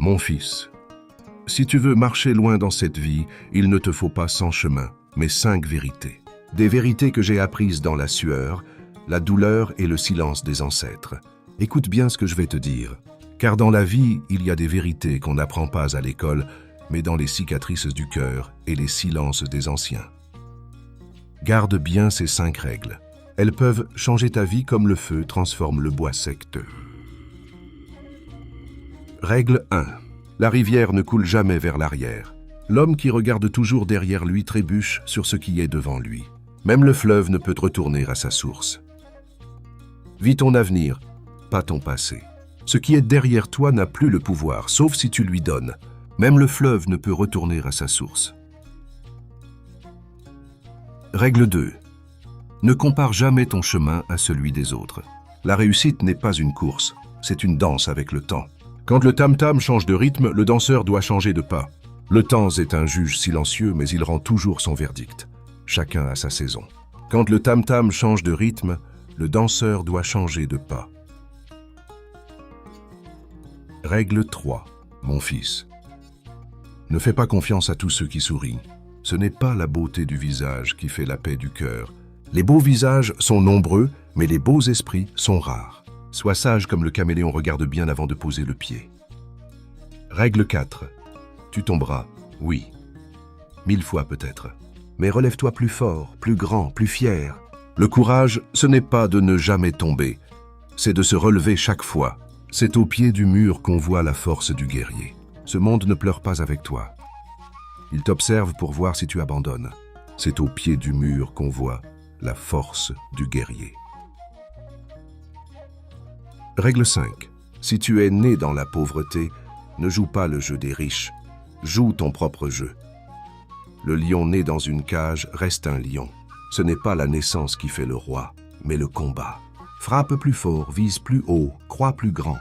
Mon fils, si tu veux marcher loin dans cette vie, il ne te faut pas 100 chemins, mais 5 vérités. Des vérités que j'ai apprises dans la sueur, la douleur et le silence des ancêtres. Écoute bien ce que je vais te dire, car dans la vie, il y a des vérités qu'on n'apprend pas à l'école, mais dans les cicatrices du cœur et les silences des anciens. Garde bien ces 5 règles. Elles peuvent changer ta vie comme le feu transforme le bois sec. Règle 1. La rivière ne coule jamais vers l'arrière. L'homme qui regarde toujours derrière lui trébuche sur ce qui est devant lui. Même le fleuve ne peut retourner à sa source. Vis ton avenir, pas ton passé. Ce qui est derrière toi n'a plus le pouvoir, sauf si tu lui donnes. Même le fleuve ne peut retourner à sa source. Règle 2. Ne compare jamais ton chemin à celui des autres. La réussite n'est pas une course, c'est une danse avec le temps. Quand le tam-tam change de rythme, le danseur doit changer de pas. Le temps est un juge silencieux, mais il rend toujours son verdict. Chacun a sa saison. Quand le tam-tam change de rythme, le danseur doit changer de pas. Règle 3. Mon fils. Ne fais pas confiance à tous ceux qui sourient. Ce n'est pas la beauté du visage qui fait la paix du cœur. Les beaux visages sont nombreux, mais les beaux esprits sont rares. Sois sage comme le caméléon regarde bien avant de poser le pied. Règle 4. Tu tomberas, oui. 1000 fois peut-être. Mais relève-toi plus fort, plus grand, plus fier. Le courage, ce n'est pas de ne jamais tomber. C'est de se relever chaque fois. C'est au pied du mur qu'on voit la force du guerrier. Ce monde ne pleure pas avec toi. Il t'observe pour voir si tu abandonnes. C'est au pied du mur qu'on voit la force du guerrier. Règle 5. Si tu es né dans la pauvreté, ne joue pas le jeu des riches. Joue ton propre jeu. Le lion né dans une cage reste un lion. Ce n'est pas la naissance qui fait le roi, mais le combat. Frappe plus fort, vise plus haut, crois plus grand.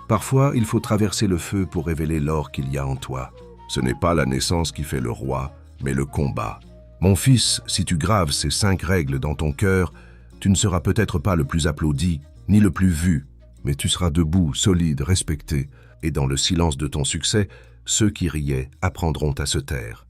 Parfois, il faut traverser le feu pour révéler l'or qu'il y a en toi. Ce n'est pas la naissance qui fait le roi, mais le combat. Mon fils, si tu graves ces 5 règles dans ton cœur, tu ne seras peut-être pas le plus applaudi, ni le plus vu, mais tu seras debout, solide, respecté, et dans le silence de ton succès, ceux qui riaient apprendront à se taire.